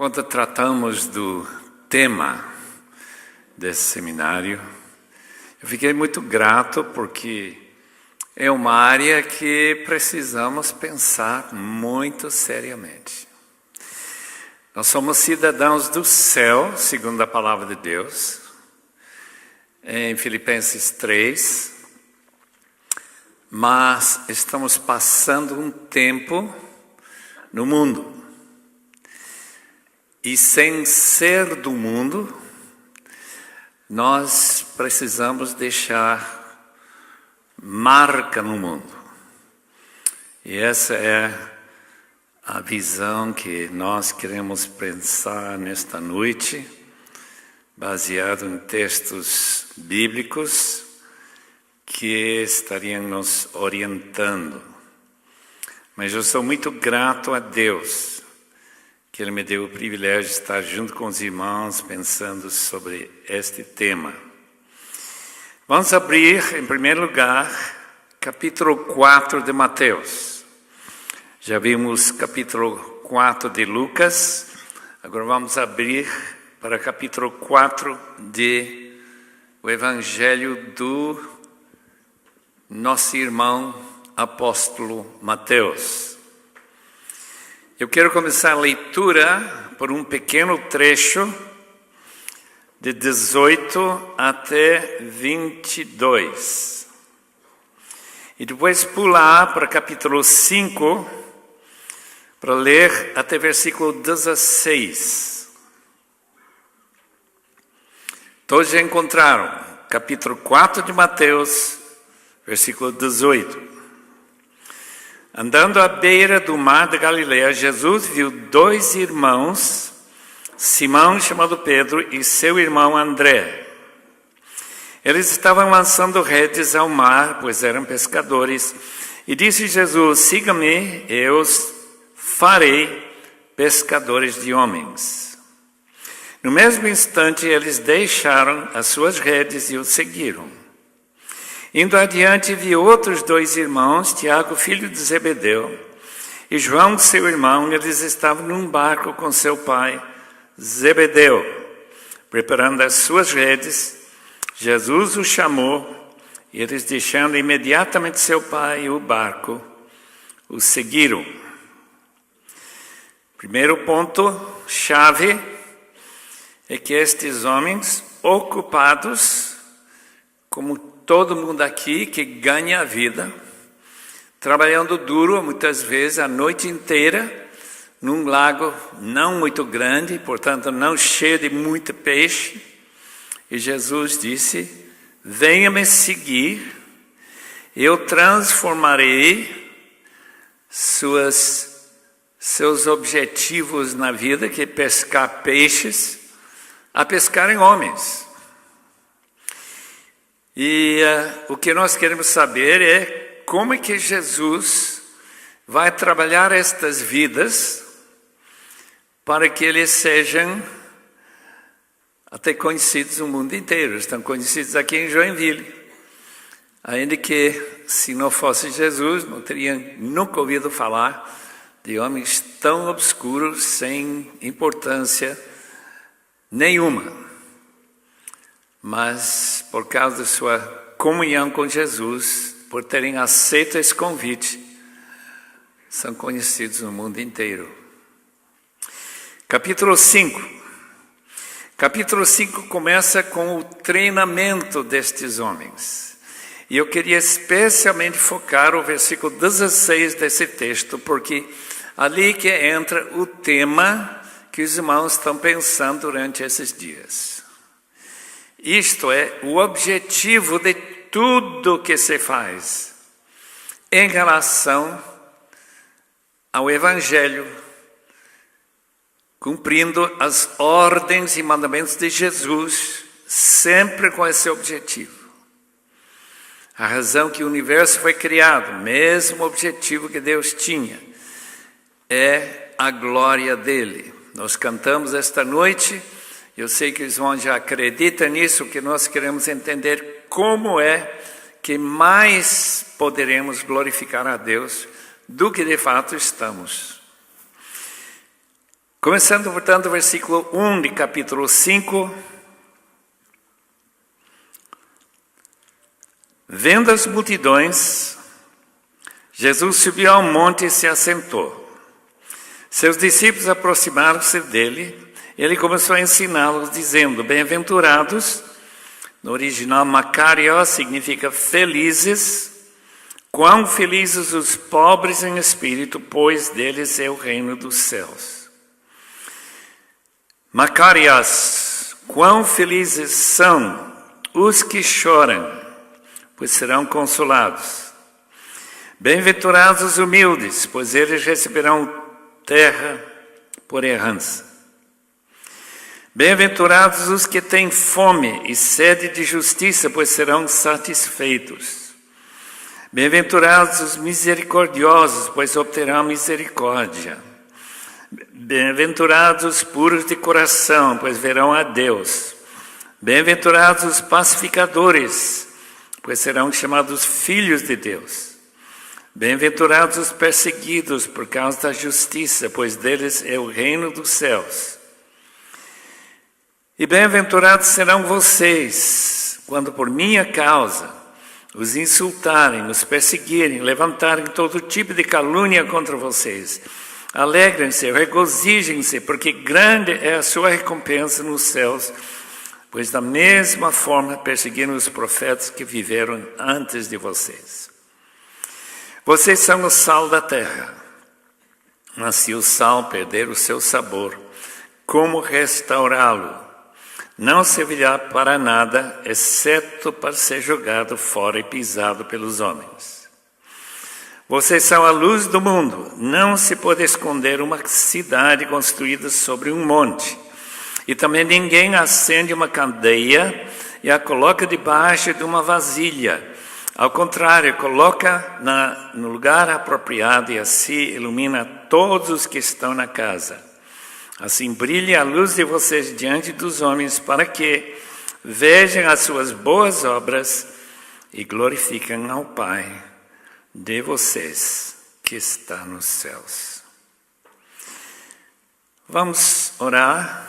Quando tratamos do tema desse seminário, eu fiquei muito grato porque é uma área que precisamos pensar muito seriamente. Nós somos cidadãos do céu, segundo a palavra de Deus, em Filipenses 3, mas estamos passando um tempo no mundo. E sem ser do mundo, nós precisamos deixar marca no mundo. E essa é a visão que nós queremos pensar nesta noite, baseado em textos bíblicos que estariam nos orientando. Mas eu sou muito grato a Deus que Ele me deu o privilégio de estar junto com os irmãos pensando sobre este tema. Vamos abrir, em primeiro lugar, capítulo 4 de Mateus. Já vimos capítulo 4 de Lucas, agora vamos abrir para capítulo 4 de o Evangelho do nosso irmão apóstolo Mateus. Eu quero começar a leitura por um pequeno trecho de 18 até 22. E depois pular para capítulo 5 para ler até versículo 16. Todos já encontraram capítulo 4 de Mateus, versículo 18. Andando à beira do mar da Galileia, Jesus viu dois irmãos, Simão, chamado Pedro, e seu irmão André. Eles estavam lançando redes ao mar, pois eram pescadores. E disse Jesus: siga-me, eu os farei pescadores de homens. No mesmo instante, eles deixaram as suas redes e o seguiram. Indo adiante, viu outros dois irmãos, Tiago, filho de Zebedeu, e João, seu irmão. Eles estavam num barco com seu pai, Zebedeu, preparando as suas redes. Jesus os chamou, e eles, deixando imediatamente seu pai e o barco, o seguiram. Primeiro ponto-chave é que estes homens, ocupados, como todo mundo aqui que ganha a vida, trabalhando duro, muitas vezes a noite inteira, num lago não muito grande, portanto não cheio de muito peixe. E Jesus disse: venha me seguir, eu transformarei seus objetivos na vida, que é pescar peixes, a pescarem homens. E o que nós queremos saber é como é que Jesus vai trabalhar estas vidas para que eles sejam até conhecidos no mundo inteiro. Estão conhecidos aqui em Joinville. Ainda que, se não fosse Jesus, não teriam nunca ouvido falar de homens tão obscuros, sem importância nenhuma. Mas, por causa da sua comunhão com Jesus, por terem aceito esse convite, são conhecidos no mundo inteiro. Capítulo 5. Capítulo 5 começa com o treinamento destes homens. E eu queria especialmente focar o versículo 16 desse texto, porque ali que entra o tema que os irmãos estão pensando durante esses dias. Isto é o objetivo de tudo que se faz em relação ao Evangelho, cumprindo as ordens e mandamentos de Jesus, sempre com esse objetivo. A razão que o universo foi criado, o mesmo objetivo que Deus tinha, é a glória dele. Nós cantamos esta noite. Eu sei que os irmãos já acreditam nisso, que nós queremos entender como é que mais poderemos glorificar a Deus do que de fato estamos. Começando, portanto, o versículo 1 de capítulo 5. Vendo as multidões, Jesus subiu ao monte e se assentou. Seus discípulos aproximaram-se dele. Ele começou a ensiná-los, dizendo: bem-aventurados, no original Makarios significa felizes. Quão felizes os pobres em espírito, pois deles é o reino dos céus. Makarios, quão felizes são os que choram, pois serão consolados. Bem-aventurados os humildes, pois eles receberão terra por herança. Bem-aventurados os que têm fome e sede de justiça, pois serão satisfeitos. Bem-aventurados os misericordiosos, pois obterão misericórdia. Bem-aventurados os puros de coração, pois verão a Deus. Bem-aventurados os pacificadores, pois serão chamados filhos de Deus. Bem-aventurados os perseguidos por causa da justiça, pois deles é o reino dos céus. E bem-aventurados serão vocês, quando por minha causa os insultarem, os perseguirem, levantarem todo tipo de calúnia contra vocês. Alegrem-se, regozijem-se, porque grande é a sua recompensa nos céus, pois da mesma forma perseguiram os profetas que viveram antes de vocês. Vocês são o sal da terra, mas se o sal perder o seu sabor, como restaurá-lo? Não servirá para nada, exceto para ser jogado fora e pisado pelos homens. Vocês são a luz do mundo. Não se pode esconder uma cidade construída sobre um monte. E também ninguém acende uma candeia e a coloca debaixo de uma vasilha. Ao contrário, coloca no lugar apropriado e assim ilumina todos os que estão na casa. Assim brilhe a luz de vocês diante dos homens, para que vejam as suas boas obras e glorifiquem ao Pai de vocês que está nos céus. Vamos orar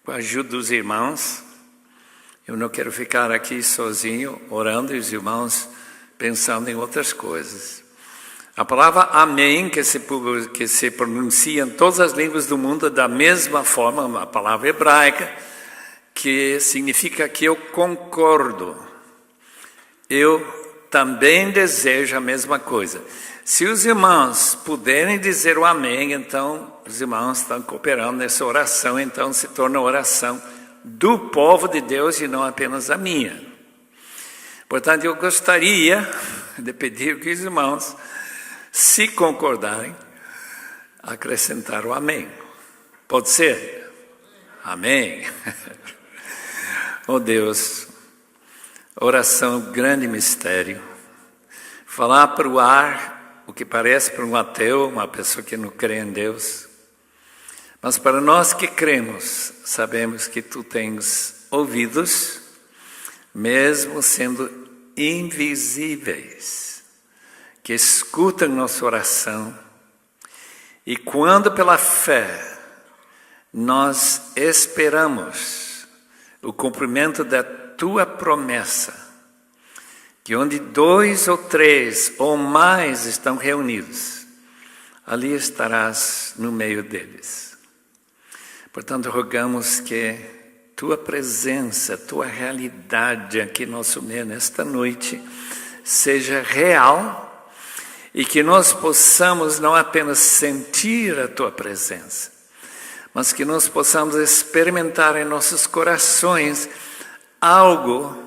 com a ajuda dos irmãos. Eu não quero ficar aqui sozinho orando e os irmãos pensando em outras coisas. A palavra amém, que se pronuncia em todas as línguas do mundo da mesma forma, uma palavra hebraica, que significa que eu concordo. Eu também desejo a mesma coisa. Se os irmãos puderem dizer o amém, então os irmãos estão cooperando nessa oração, então se torna a oração do povo de Deus e não apenas a minha. Portanto, eu gostaria de pedir que os irmãos, se concordarem, acrescentar o amém. Pode ser? Amém. Oh Deus, oração, grande mistério. Falar para o ar o que parece para um ateu, uma pessoa que não crê em Deus. Mas para nós que cremos, sabemos que Tu tens ouvidos, mesmo sendo invisíveis, que escutam nossa oração, e quando pela fé nós esperamos o cumprimento da Tua promessa, que onde 2 ou 3 ou mais estão reunidos, ali estarás no meio deles. Portanto, rogamos que Tua presença, Tua realidade aqui no nosso meio nesta noite seja real, e que nós possamos não apenas sentir a Tua presença, mas que nós possamos experimentar em nossos corações algo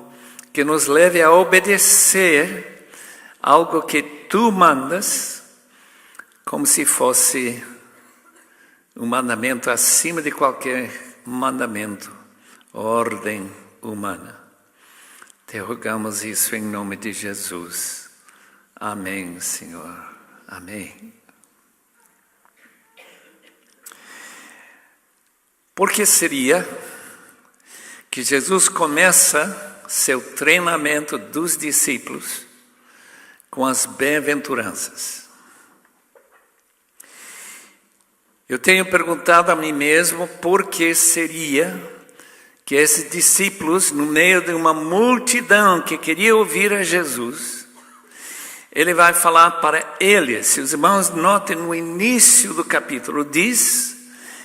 que nos leve a obedecer, algo que Tu mandas, como se fosse um mandamento acima de qualquer mandamento, ordem humana. Te rogamos isso em nome de Jesus. Amém, Senhor. Amém. Por que seria que Jesus começa seu treinamento dos discípulos com as bem-aventuranças? Eu tenho perguntado a mim mesmo por que seria que esses discípulos, no meio de uma multidão que queria ouvir a Jesus, ele vai falar para eles. Se os irmãos notem no início do capítulo, diz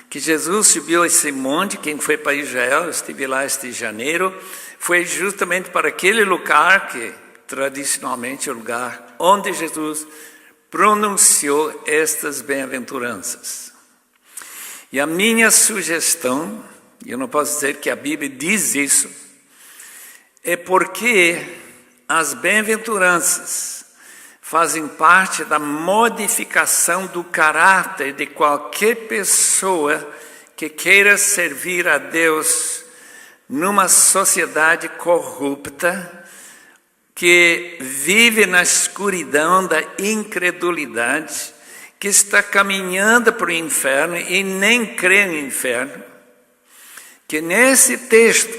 que Jesus subiu a esse monte. Quem foi para Israel, eu estive lá este janeiro, foi justamente para aquele lugar que tradicionalmente é o lugar onde Jesus pronunciou estas bem-aventuranças. E a minha sugestão, eu não posso dizer que a Bíblia diz isso, é porque as bem-aventuranças fazem parte da modificação do caráter de qualquer pessoa que queira servir a Deus numa sociedade corrupta, que vive na escuridão da incredulidade, que está caminhando para o inferno e nem crê no inferno. Que nesse texto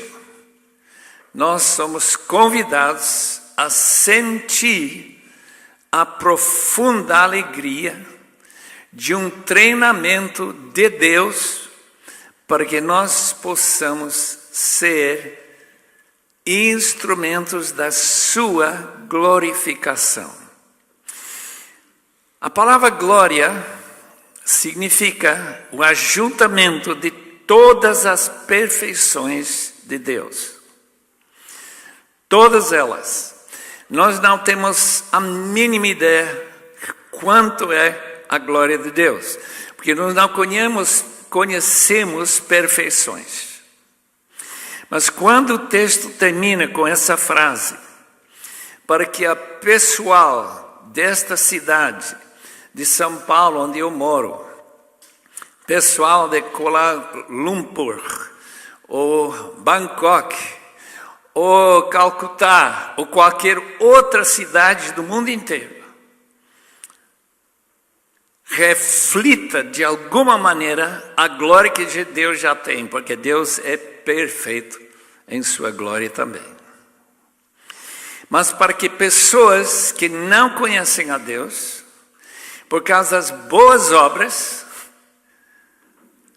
nós somos convidados a sentir a profunda alegria de um treinamento de Deus para que nós possamos ser instrumentos da sua glorificação. A palavra glória significa o ajuntamento de todas as perfeições de Deus. Todas elas. Nós não temos a mínima ideia quanto é a glória de Deus, porque nós não conhecemos perfeições. Mas quando o texto termina com essa frase, para que a pessoal desta cidade, de São Paulo, onde eu moro, pessoal de Kuala Lumpur, ou Bangkok, ou Calcutá, ou qualquer outra cidade do mundo inteiro, reflita de alguma maneira a glória que Deus já tem, porque Deus é perfeito em sua glória também. Mas para que pessoas que não conhecem a Deus, por causa das boas obras,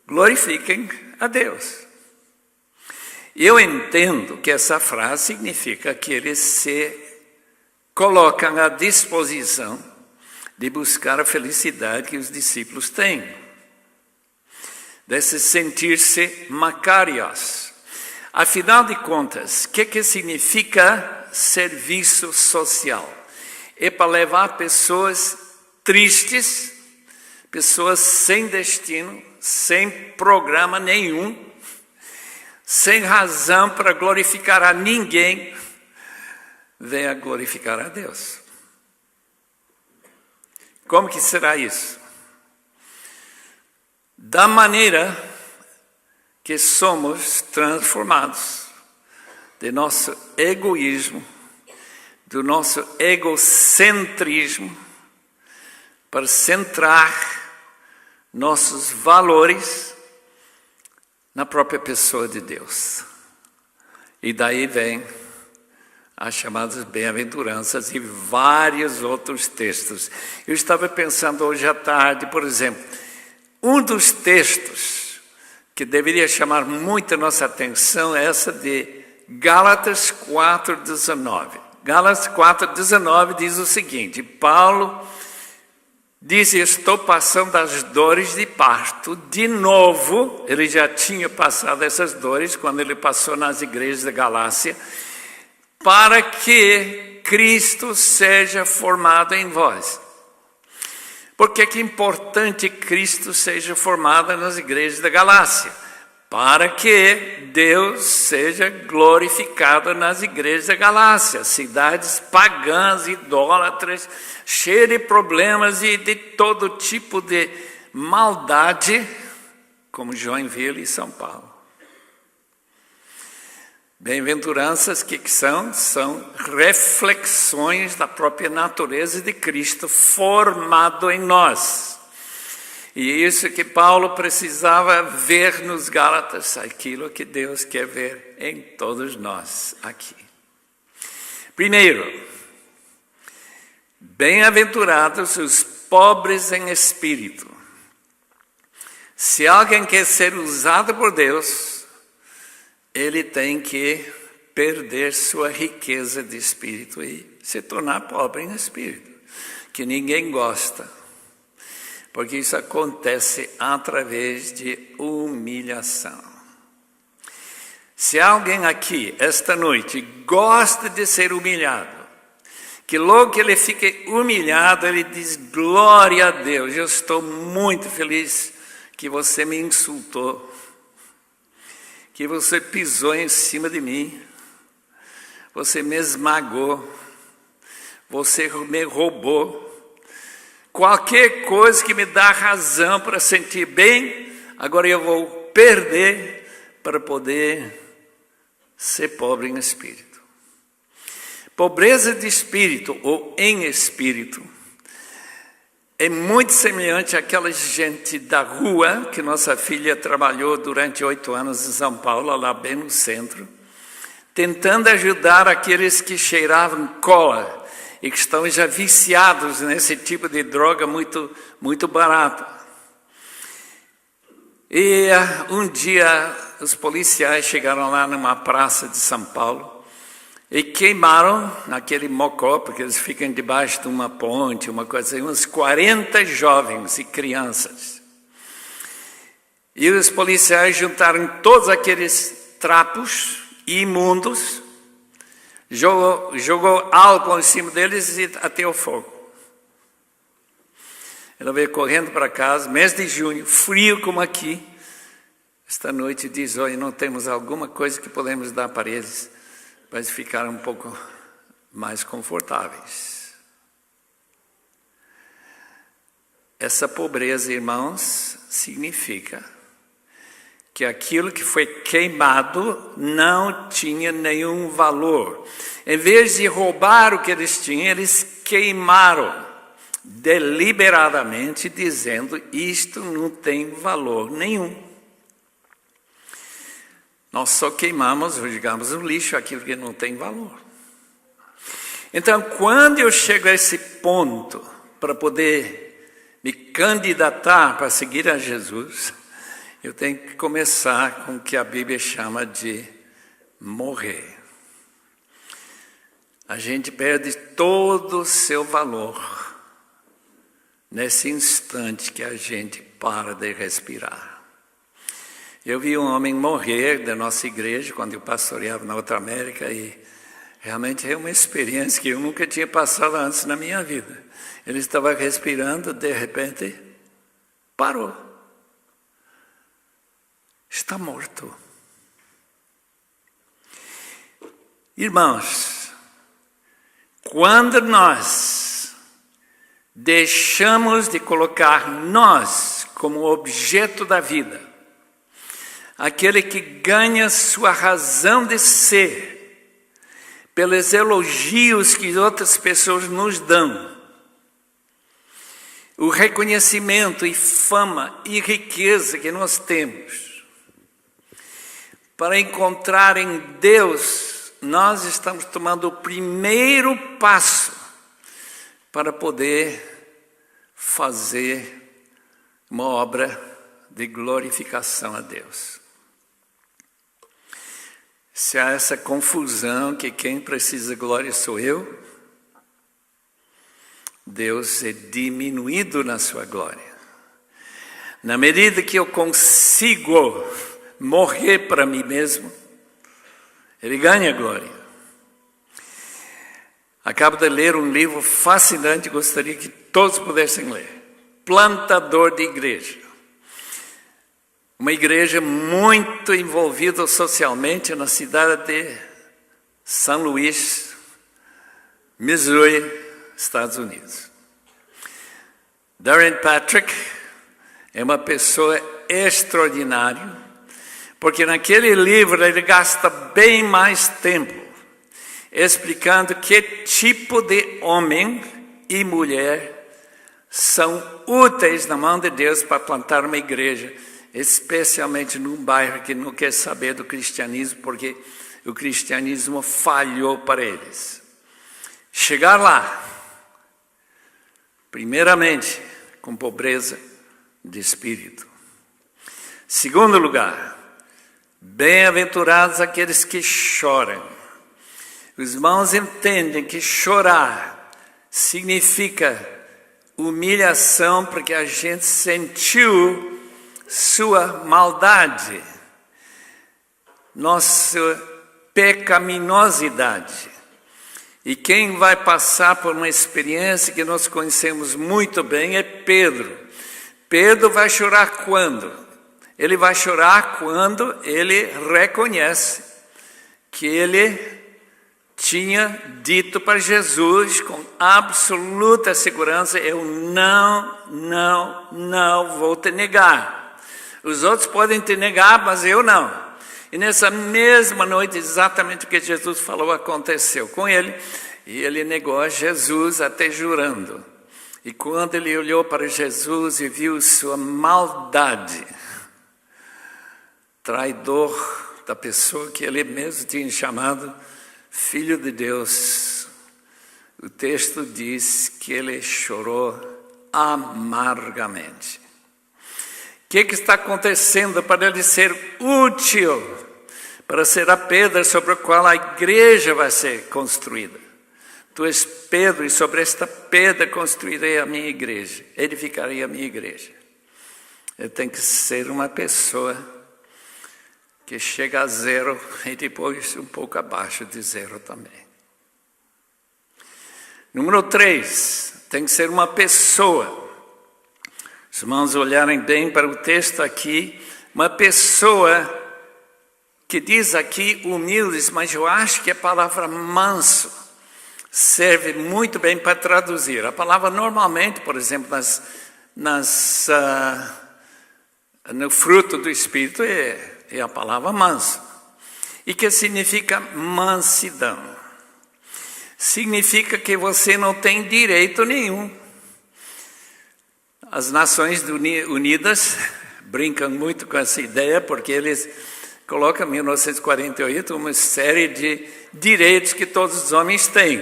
glorifiquem a Deus. Eu entendo que essa frase significa que eles se colocam à disposição de buscar a felicidade que os discípulos têm, de se sentir-se macarios. Afinal de contas, o que significa serviço social? É para levar pessoas tristes, pessoas sem destino, sem programa nenhum, sem razão para glorificar a ninguém, venha glorificar a Deus. Como que será isso? Da maneira que somos transformados de nosso egoísmo, do nosso egocentrismo, para centrar nossos valores na própria pessoa de Deus. E daí vem as chamadas bem-aventuranças e vários outros textos. Eu estava pensando hoje à tarde, por exemplo, um dos textos que deveria chamar muito a nossa atenção é essa de Gálatas 4,19. Gálatas 4,19 diz o seguinte: Paulo diz: estou passando as dores de parto de novo. Ele já tinha passado essas dores quando ele passou nas igrejas da Galácia, para que Cristo seja formado em vós. Por que é importante Cristo seja formado nas igrejas da Galácia? Para que Deus seja glorificado nas igrejas da Galácia, cidades pagãs, idólatras, cheias de problemas e de todo tipo de maldade, como Joinville e São Paulo. Bem-aventuranças que são? São reflexões da própria natureza de Cristo formado em nós. E é isso que Paulo precisava ver nos Gálatas, aquilo que Deus quer ver em todos nós aqui. Primeiro, bem-aventurados os pobres em espírito. Se alguém quer ser usado por Deus, ele tem que perder sua riqueza de espírito e se tornar pobre em espírito, que ninguém gosta, porque isso acontece através de humilhação. Se alguém aqui, esta noite, gosta de ser humilhado, que logo que ele fique humilhado, ele diz: glória a Deus, eu estou muito feliz que você me insultou, que você pisou em cima de mim, você me esmagou, você me roubou. Qualquer coisa que me dá razão para sentir bem, agora eu vou perder para poder ser pobre em espírito. Pobreza de espírito ou em espírito é muito semelhante àquela gente da rua que nossa filha trabalhou durante 8 anos em São Paulo, lá bem no centro, tentando ajudar aqueles que cheiravam cola e que estão já viciados nesse tipo de droga muito barata. E um dia os policiais chegaram lá numa praça de São Paulo e queimaram naquele mocó, porque eles ficam debaixo de uma ponte, uma coisa assim, uns 40 jovens e crianças. E os policiais juntaram todos aqueles trapos imundos, jogou álcool em cima deles e ateu o fogo. Ela veio correndo para casa, mês de junho, frio como aqui. Esta noite diz: olha, não temos alguma coisa que podemos dar para eles, mas ficaram um pouco mais confortáveis. Essa pobreza, irmãos, significa que aquilo que foi queimado não tinha nenhum valor. Em vez de roubar o que eles tinham, eles queimaram deliberadamente, dizendo: isto não tem valor nenhum. Nós só queimamos, jogamos no lixo aquilo que não tem valor. Então, quando eu chego a esse ponto para poder me candidatar para seguir a Jesus, eu tenho que começar com o que a Bíblia chama de morrer. A gente perde todo o seu valor nesse instante que a gente para de respirar. Eu vi um homem morrer da nossa igreja quando eu pastoreava na outra América e realmente é uma experiência que eu nunca tinha passado antes na minha vida. Ele estava respirando, de repente parou. Está morto. Irmãos, quando nós deixamos de colocar nós como objeto da vida, aquele que ganha sua razão de ser pelos elogios que outras pessoas nos dão, o reconhecimento e fama e riqueza que nós temos, para encontrar em Deus, nós estamos tomando o primeiro passo para poder fazer uma obra de glorificação a Deus. Se há essa confusão que quem precisa de glória sou eu, Deus é diminuído na sua glória. Na medida que eu consigo morrer para mim mesmo, Ele ganha glória. Acabo de ler um livro fascinante, gostaria que todos pudessem ler. Plantador de Igreja. Uma igreja muito envolvida socialmente na cidade de São Luís, Missouri, Estados Unidos. Darren Patrick é uma pessoa extraordinária, porque naquele livro ele gasta bem mais tempo explicando que tipo de homem e mulher são úteis na mão de Deus para plantar uma igreja, especialmente num bairro que não quer saber do cristianismo, porque o cristianismo falhou para eles. Chegar lá, primeiramente, com pobreza de espírito. Segundo lugar, bem-aventurados aqueles que choram. Os irmãos entendem que chorar significa humilhação, porque a gente sentiu sua maldade, nossa pecaminosidade. E quem vai passar por uma experiência que nós conhecemos muito bem é Pedro. Pedro vai chorar quando? Ele vai chorar quando ele reconhece que ele tinha dito para Jesus com absoluta segurança: eu não vou te negar. Os outros podem te negar, mas eu não. E nessa mesma noite, exatamente o que Jesus falou aconteceu com ele. E ele negou a Jesus até jurando. E quando ele olhou para Jesus e viu sua maldade, traidor da pessoa que ele mesmo tinha chamado Filho de Deus, o texto diz que ele chorou amargamente. O que está acontecendo para ele ser útil, para ser a pedra sobre a qual a igreja vai ser construída? Tu és Pedro, e sobre esta pedra construirei a minha igreja, edificarei a minha igreja. Ele tem que ser uma pessoa que chega a zero e depois um pouco abaixo de zero também. Número 3, tem que ser uma pessoa. Os irmãos olharem bem para o texto aqui, uma pessoa que diz aqui humildes, mas eu acho que a palavra manso serve muito bem para traduzir. A palavra normalmente, por exemplo, no fruto do Espírito é a palavra manso. E que significa mansidão? Significa que você não tem direito nenhum. As Nações Unidas brincam muito com essa ideia, porque eles colocam em 1948 uma série de direitos que todos os homens têm.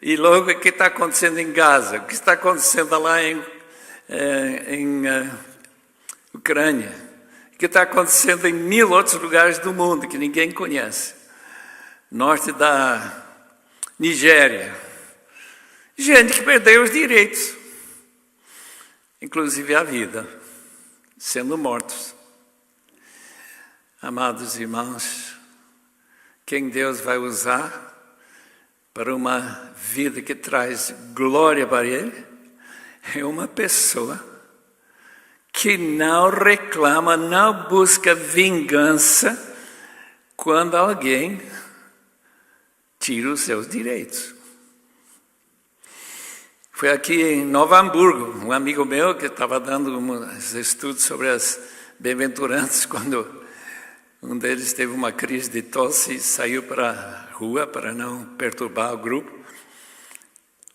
E logo o que está acontecendo em Gaza, o que está acontecendo lá em Ucrânia, o que está acontecendo em 1000 outros lugares do mundo que ninguém conhece. Norte da Nigéria. Gente que perdeu os direitos, inclusive a vida, sendo mortos. Amados irmãos, quem Deus vai usar para uma vida que traz glória para Ele é uma pessoa que não reclama, não busca vingança quando alguém tira os seus direitos. Foi aqui em Nova Hamburgo, um amigo meu que estava dando uns estudos sobre as bem-aventuranças, quando um deles teve uma crise de tosse e saiu para a rua para não perturbar o grupo.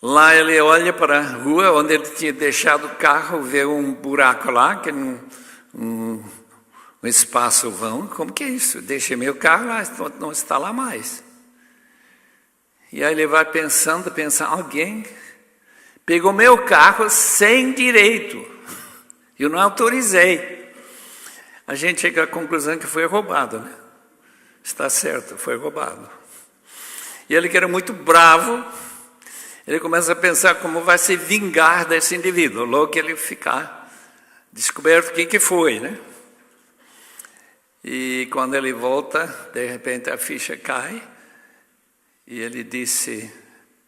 Lá ele olha para a rua onde ele tinha deixado o carro, vê um buraco lá, que é um espaço vão. Como que é isso? Deixei meu carro lá, não está lá mais. E aí ele vai pensando, alguém pegou meu carro sem direito. Eu não autorizei. A gente chega à conclusão que foi roubado, né? Está certo, foi roubado. E ele, que era muito bravo, ele começa a pensar como vai se vingar desse indivíduo, logo que ele ficar descoberto o que foi, né? E quando ele volta, de repente a ficha cai, e ele disse: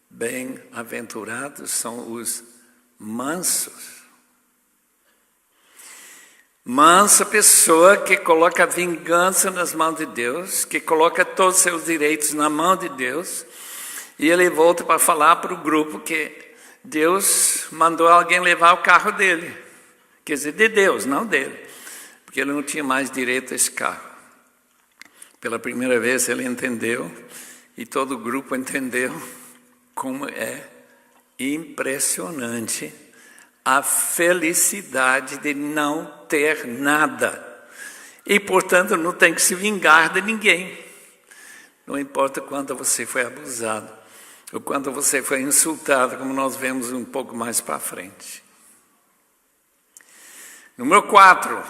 bem-aventurados são os mansos. Mansa pessoa que coloca a vingança nas mãos de Deus, que coloca todos os seus direitos na mão de Deus, e ele volta para falar para o grupo que Deus mandou alguém levar o carro dele. Quer dizer, de Deus, não dele, porque ele não tinha mais direito a esse carro. Pela primeira vez ele entendeu, e todo o grupo entendeu, como é impressionante a felicidade de não ter nada. E, portanto, não tem que se vingar de ninguém. Não importa quando você foi abusado, ou quando você foi insultado, como nós vemos um pouco mais para frente. Número 4,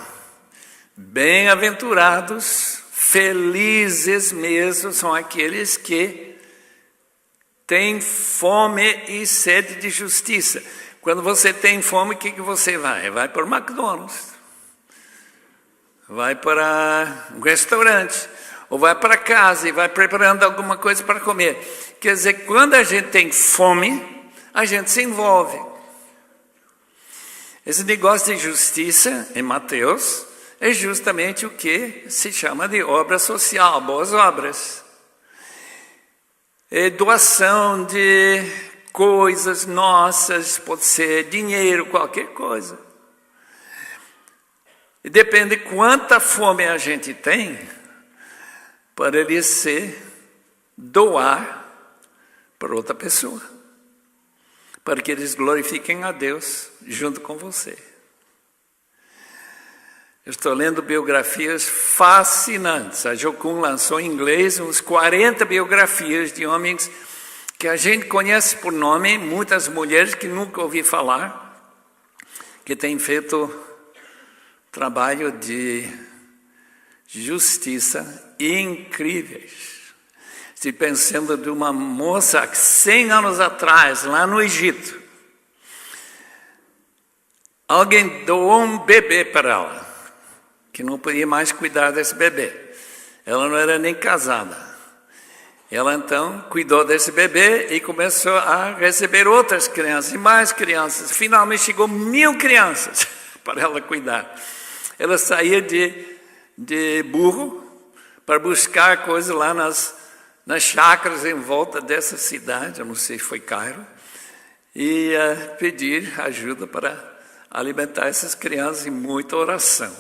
bem-aventurados, felizes mesmo são aqueles que têm fome e sede de justiça. Quando você tem fome, o que você vai? Vai para o McDonald's, vai para um restaurante, ou vai para casa e vai preparando alguma coisa para comer. Quer dizer, quando a gente tem fome, a gente se envolve. Esse negócio de justiça, em Mateus, é justamente o que se chama de obra social, boas obras. É doação de coisas nossas, pode ser dinheiro, qualquer coisa. E depende de quanta fome a gente tem, para ele ser doar para outra pessoa, para que eles glorifiquem a Deus junto com você. Eu estou lendo biografias fascinantes. A Jocum lançou em inglês uns 40 biografias de homens que a gente conhece por nome, muitas mulheres que nunca ouvi falar, que têm feito trabalho de justiça incríveis. Estou pensando de uma moça que 100 anos atrás, lá no Egito, alguém doou um bebê para ela, que não podia mais cuidar desse bebê. Ela não era nem casada. Ela então cuidou desse bebê e começou a receber outras crianças e mais crianças. Finalmente chegou 1000 crianças para ela cuidar. Ela saía de burro para buscar coisas lá nas chácaras em volta dessa cidade, eu não sei se foi Cairo, e pedir ajuda para alimentar essas crianças e muita oração.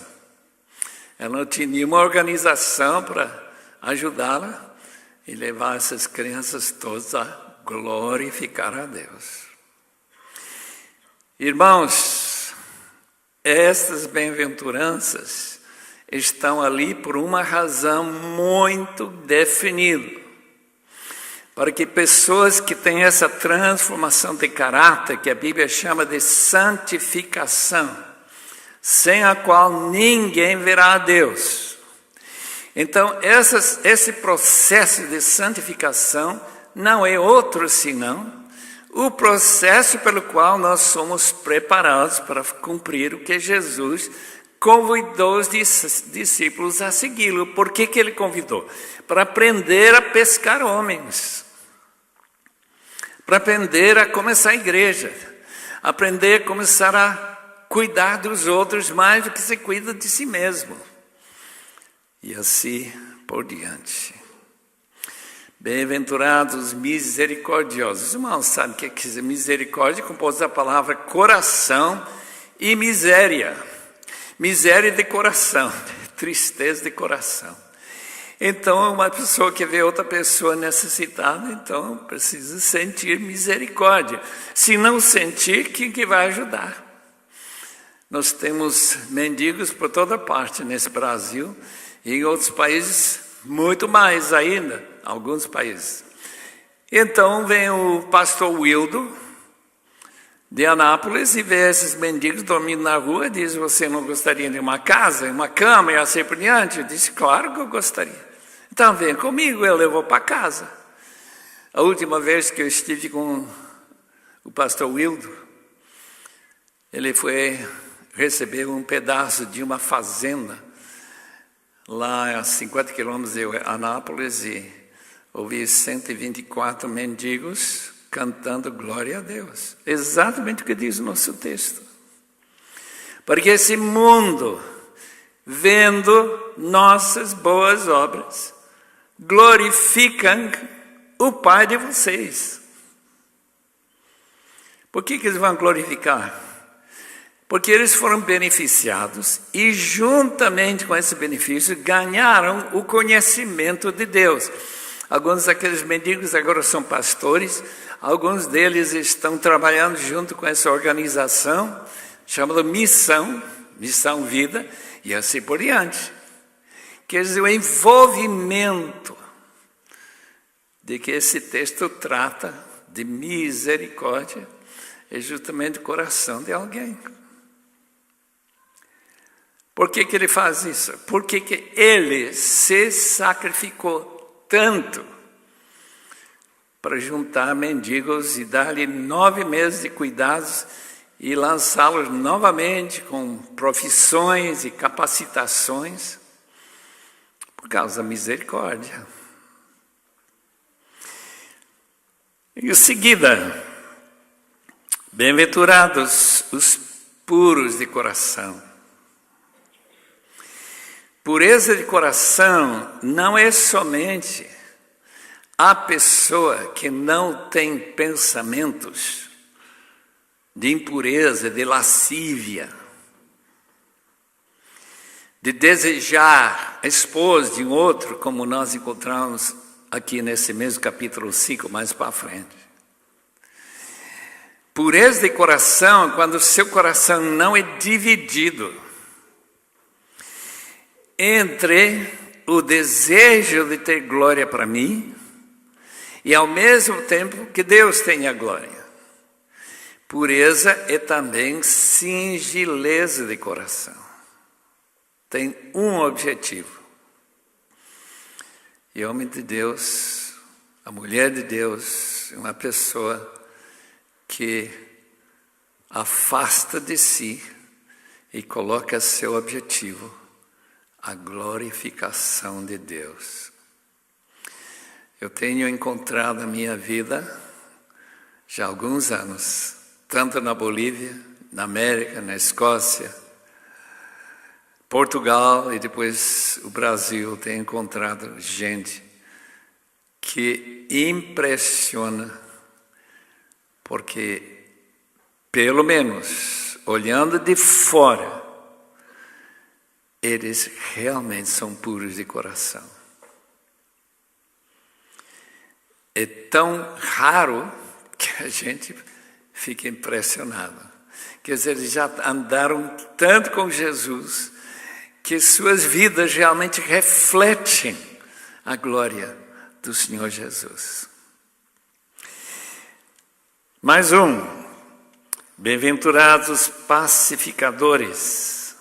Ela não tinha nenhuma organização para ajudá-la e levar essas crianças todas a glorificar a Deus. Irmãos, estas bem-aventuranças estão ali por uma razão muito definida. Para que pessoas que têm essa transformação de caráter, que a Bíblia chama de santificação, sem a qual ninguém verá a Deus. Então, esse processo de santificação não é outro senão o processo pelo qual nós somos preparados para cumprir o que Jesus convidou os discípulos a segui-lo. Por que ele convidou? Para aprender a pescar homens. Para aprender a começar a igreja. Aprender a começar a cuidar dos outros mais do que se cuida de si mesmo. E assim por diante. Bem-aventurados misericordiosos. Irmãos, sabe o que é dizer misericórdia? Composto da palavra coração e miséria. Miséria de coração, tristeza de coração. Então, uma pessoa que vê outra pessoa necessitada, então precisa sentir misericórdia. Se não sentir, quem que vai ajudar? Nós temos mendigos por toda parte nesse Brasil e em outros países muito mais ainda, alguns países. Então vem o pastor Wildo de Anápolis e vê esses mendigos dormindo na rua e diz: você não gostaria de uma casa, uma cama e assim por diante? Eu disse: claro que eu gostaria. Então vem comigo, eu levo para casa. A última vez que eu estive com o pastor Wildo, ele foi receber um pedaço de uma fazenda lá a 50 quilômetros de Anápolis e ouvi 124 mendigos cantando glória a Deus. Exatamente o que diz o nosso texto. Porque esse mundo, vendo nossas boas obras, glorificam o Pai de vocês. Por que eles vão glorificar? Porque eles foram beneficiados e juntamente com esse benefício ganharam o conhecimento de Deus. Alguns daqueles mendigos agora são pastores, alguns deles estão trabalhando junto com essa organização chamada Missão Vida e assim por diante. Quer dizer, o envolvimento de que esse texto trata de misericórdia é justamente o coração de alguém. Por que ele faz isso? Porque ele se sacrificou tanto para juntar mendigos e dar-lhe 9 meses de cuidados e lançá-los novamente com profissões e capacitações por causa da misericórdia. E em seguida, bem-aventurados os puros de coração. Pureza de coração não é somente a pessoa que não tem pensamentos de impureza, de lascívia, de desejar a esposa de um outro, como nós encontramos aqui nesse mesmo capítulo 5, mais para frente. Pureza de coração é quando o seu coração não é dividido entre o desejo de ter glória para mim e ao mesmo tempo que Deus tenha glória. Pureza é também singeleza de coração. Tem um objetivo. E o homem de Deus, a mulher de Deus, é uma pessoa que afasta de si e coloca seu objetivo, a glorificação de Deus. Eu tenho encontrado na minha vida, já há alguns anos, tanto na Bolívia, na América, na Escócia, Portugal e depois o Brasil, tenho encontrado gente que impressiona, porque, pelo menos, olhando de fora, eles realmente são puros de coração. É tão raro que a gente fica impressionado. Quer dizer, eles já andaram tanto com Jesus que suas vidas realmente refletem a glória do Senhor Jesus. Mais um. Bem-aventurados os pacificadores.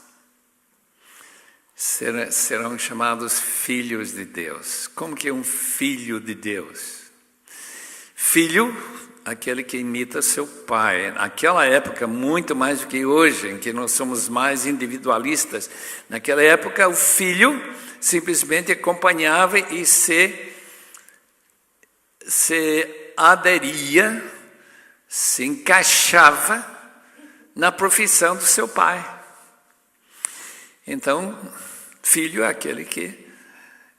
Serão chamados filhos de Deus. Como que é um filho de Deus? Filho, aquele que imita seu pai. Naquela época, muito mais do que hoje, em que nós somos mais individualistas. Naquela época, o filho simplesmente acompanhava e se aderia, se encaixava na profissão do seu pai. Então, filho é aquele que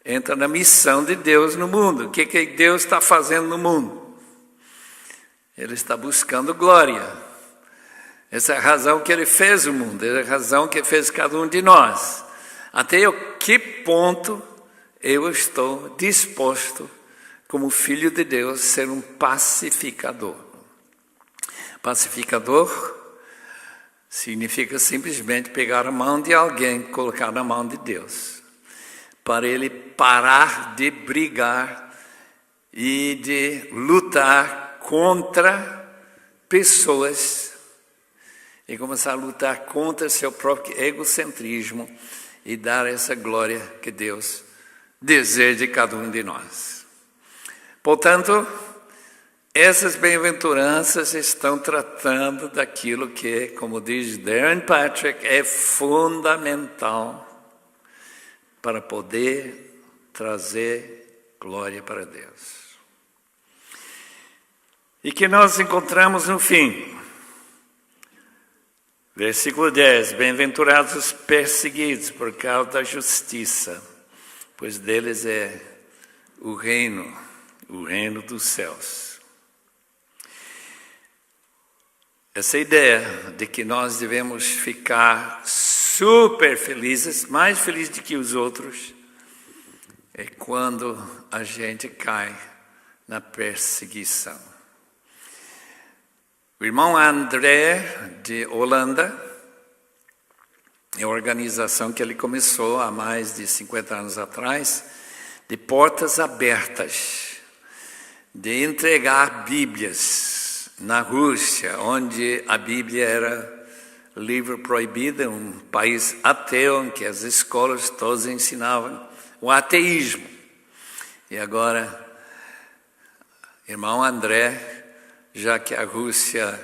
entra na missão de Deus no mundo. O que Deus está fazendo no mundo? Ele está buscando glória. Essa é a razão que ele fez o mundo, essa é a razão que ele fez cada um de nós. Até que ponto eu estou disposto, como filho de Deus, a ser um pacificador. Pacificador significa simplesmente pegar a mão de alguém e colocar na mão de Deus, para ele parar de brigar e de lutar contra pessoas e começar a lutar contra seu próprio egocentrismo e dar essa glória que Deus deseja de cada um de nós. Portanto, essas bem-aventuranças estão tratando daquilo que, como diz Darren Patrick, é fundamental para poder trazer glória para Deus. E que nós encontramos no fim. Versículo 10. Bem-aventurados os perseguidos por causa da justiça, pois deles é o reino dos céus. Essa ideia de que nós devemos ficar super felizes, mais felizes do que os outros, é quando a gente cai na perseguição. O irmão André, de Holanda, é a organização que ele começou há mais de 50 anos atrás, de portas abertas, de entregar Bíblias na Rússia, onde a Bíblia era livro proibido, um país ateu, em que as escolas todas ensinavam o ateísmo. E agora, irmão André, já que a Rússia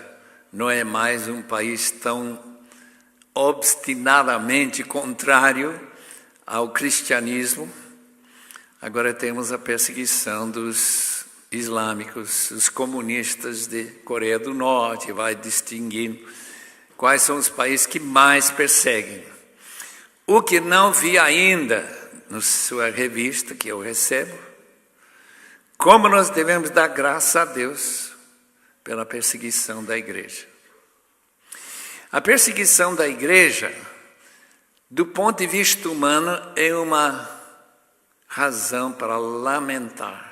não é mais um país tão obstinadamente contrário ao cristianismo, agora temos a perseguição dos islâmicos, os comunistas de Coreia do Norte, vai distinguindo quais são os países que mais perseguem. O que não vi ainda na sua revista que eu recebo, como nós devemos dar graças a Deus pela perseguição da igreja. A perseguição da igreja, do ponto de vista humano, é uma razão para lamentar.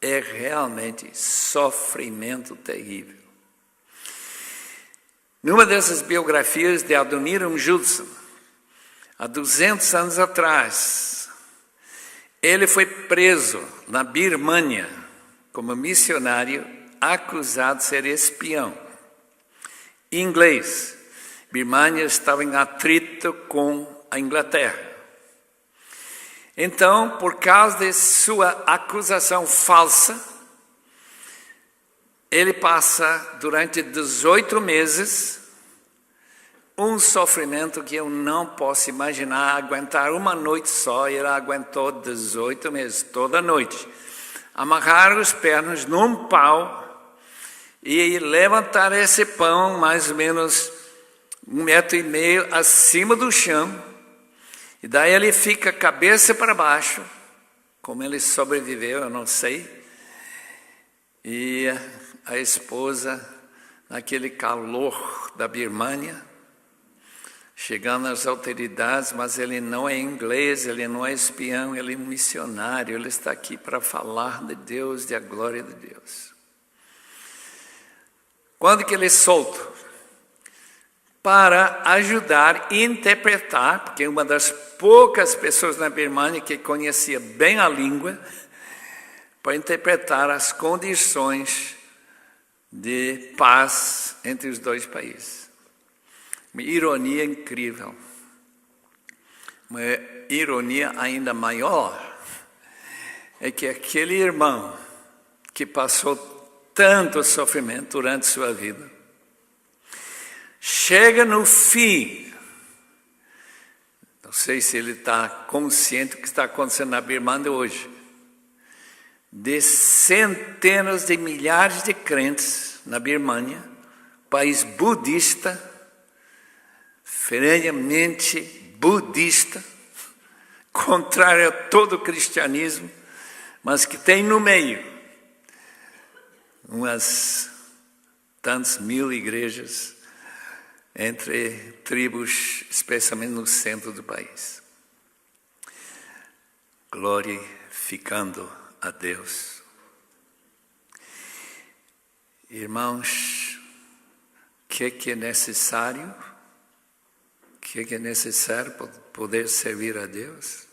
É realmente sofrimento terrível. Numa dessas biografias de Adoniram Judson, há 200 anos atrás, ele foi preso na Birmânia como missionário, acusado de ser espião. Em inglês, Birmânia estava em atrito com a Inglaterra. Então, por causa de sua acusação falsa, ele passa durante 18 meses um sofrimento que eu não posso imaginar, aguentar uma noite só. Ele aguentou 18 meses, toda noite. Amarrar as pernas num pau e levantar esse pão mais ou menos 1,5 metro acima do chão. E daí ele fica cabeça para baixo. Como ele sobreviveu, eu não sei. E a esposa, naquele calor da Birmânia, chegando às autoridades, mas ele não é inglês, ele não é espião, ele é um missionário, ele está aqui para falar de Deus, da glória de Deus. Quando que ele é solto? Para ajudar a interpretar, porque uma das poucas pessoas na Birmânia que conhecia bem a língua, para interpretar as condições de paz entre os dois países. Uma ironia incrível. Uma ironia ainda maior é que aquele irmão que passou tanto sofrimento durante sua vida, chega no fim, não sei se ele está consciente do que está acontecendo na Birmânia hoje, de centenas de milhares de crentes na Birmânia, país budista, ferrenhamente budista, contrário a todo o cristianismo, mas que tem no meio umas tantas mil igrejas entre tribos, especialmente no centro do país. Glorificando a Deus. Irmãos, o que é necessário? O que é necessário para poder servir a Deus?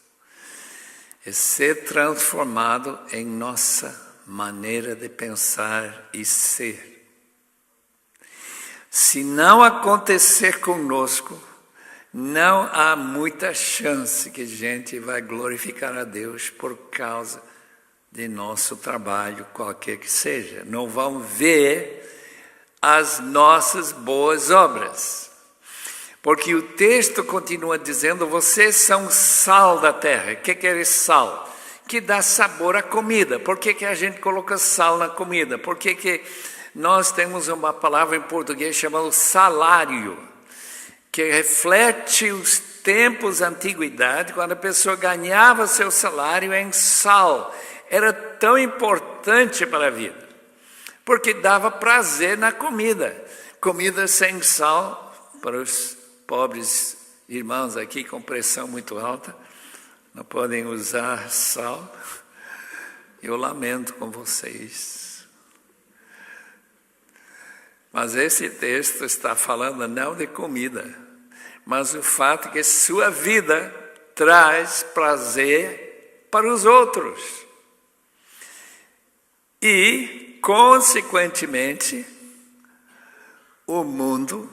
É ser transformado em nossa maneira de pensar e ser. Se não acontecer conosco, não há muita chance que a gente vai glorificar a Deus por causa de nosso trabalho, qualquer que seja. Não vão ver as nossas boas obras. Porque o texto continua dizendo, vocês são sal da terra. O que é esse sal? Que dá sabor à comida. Por que a gente coloca sal na comida? Por que nós temos uma palavra em português chamada salário, que reflete os tempos da antiguidade, quando a pessoa ganhava seu salário em sal. Era tão importante para a vida, porque dava prazer na comida. Comida sem sal, para os pobres irmãos aqui com pressão muito alta, não podem usar sal. Eu lamento com vocês. Mas esse texto está falando não de comida, mas o fato que sua vida traz prazer para os outros. E, consequentemente, o mundo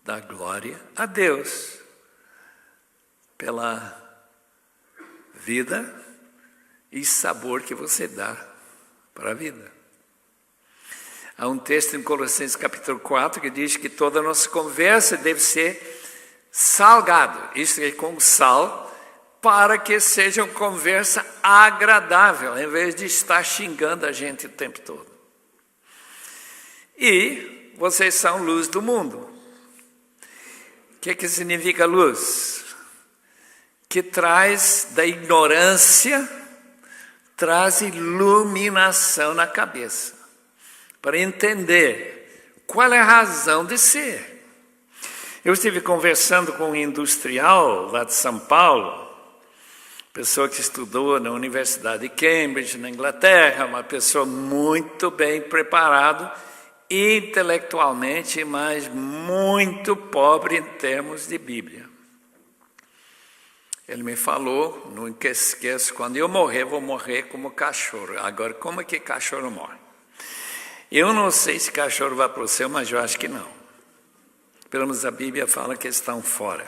dar glória a Deus pela vida e sabor que você dá para a vida. Há um texto em Colossenses capítulo 4 que diz que toda a nossa conversa deve ser salgado, isto é, com sal, para que seja uma conversa agradável, em vez de estar xingando a gente o tempo todo. E vocês são luz do mundo. O que significa luz? Que traz da ignorância, traz iluminação na cabeça, para entender qual é a razão de ser. Eu estive conversando com um industrial lá de São Paulo, pessoa que estudou na Universidade de Cambridge, na Inglaterra, uma pessoa muito bem preparada intelectualmente, mas muito pobre em termos de Bíblia. Ele me falou, nunca esqueço, quando eu morrer, vou morrer como cachorro. Agora, como é que cachorro morre? Eu não sei se cachorro vai para o céu, mas eu acho que não. Pelo menos a Bíblia fala que estão fora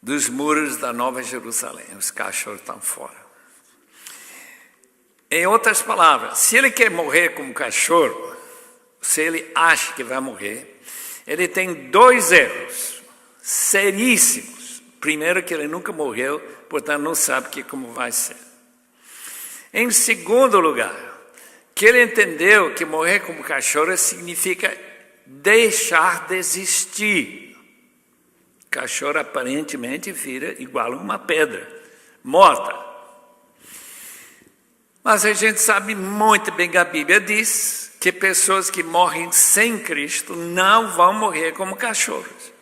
dos muros da Nova Jerusalém. Os cachorros estão fora. Em outras palavras, se ele quer morrer como cachorro, se ele acha que vai morrer, ele tem 2 erros seríssimos. Primeiro, que ele nunca morreu, portanto não sabe como vai ser. Em segundo lugar, que ele entendeu que morrer como cachorro significa deixar de existir. Cachorro aparentemente vira igual a uma pedra, morta. Mas a gente sabe muito bem que a Bíblia diz que pessoas que morrem sem Cristo não vão morrer como cachorros.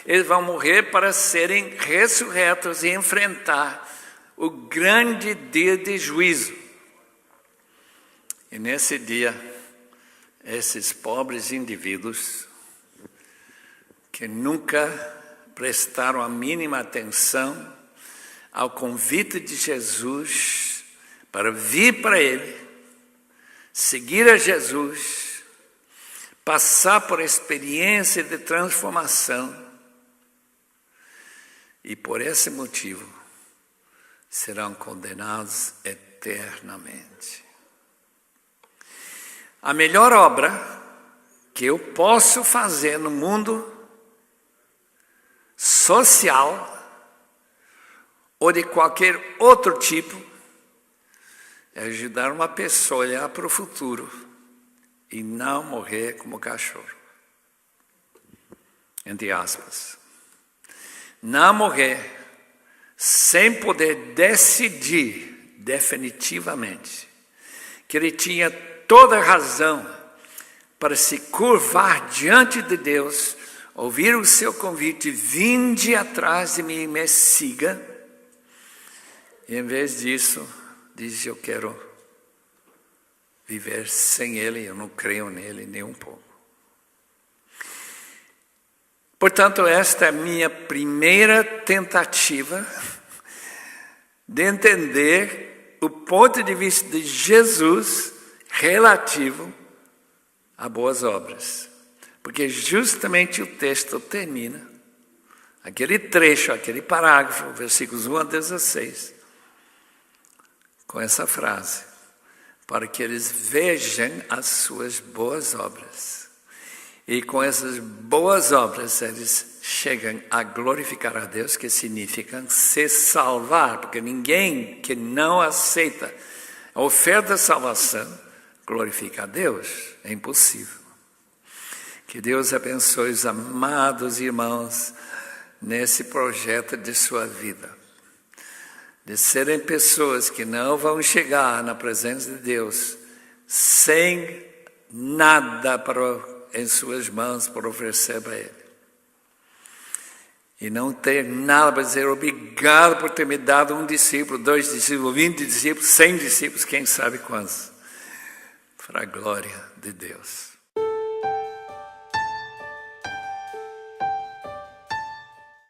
Eles vão morrer para serem ressurretos e enfrentar o grande dia de juízo. E nesse dia, esses pobres indivíduos que nunca prestaram a mínima atenção ao convite de Jesus para vir para Ele, seguir a Jesus, passar por experiência de transformação, e por esse motivo serão condenados eternamente. A melhor obra que eu posso fazer no mundo social ou de qualquer outro tipo é ajudar uma pessoa a olhar para o futuro e não morrer como cachorro. Entre aspas. Não morrer sem poder decidir definitivamente que ele tinha toda a razão para se curvar diante de Deus, ouvir o seu convite, vinde atrás de mim e me siga. E em vez disso, diz: eu quero viver sem Ele, eu não creio nele nem um pouco. Portanto, esta é a minha primeira tentativa de entender o ponto de vista de Jesus relativo a boas obras. Porque justamente o texto termina, aquele trecho, aquele parágrafo, versículos 1 a 16, com essa frase: para que eles vejam as suas boas obras. E com essas boas obras eles chegam a glorificar a Deus, que significa se salvar, porque ninguém que não aceita a oferta da salvação glorifica a Deus, é impossível. Que Deus abençoe os amados irmãos nesse projeto de sua vida, de serem pessoas que não vão chegar na presença de Deus sem nada em suas mãos para oferecer para Ele. E não ter nada para dizer obrigado por ter me dado um discípulo, 2 discípulos, 20 discípulos, 100 discípulos, quem sabe quantos. Para a glória de Deus.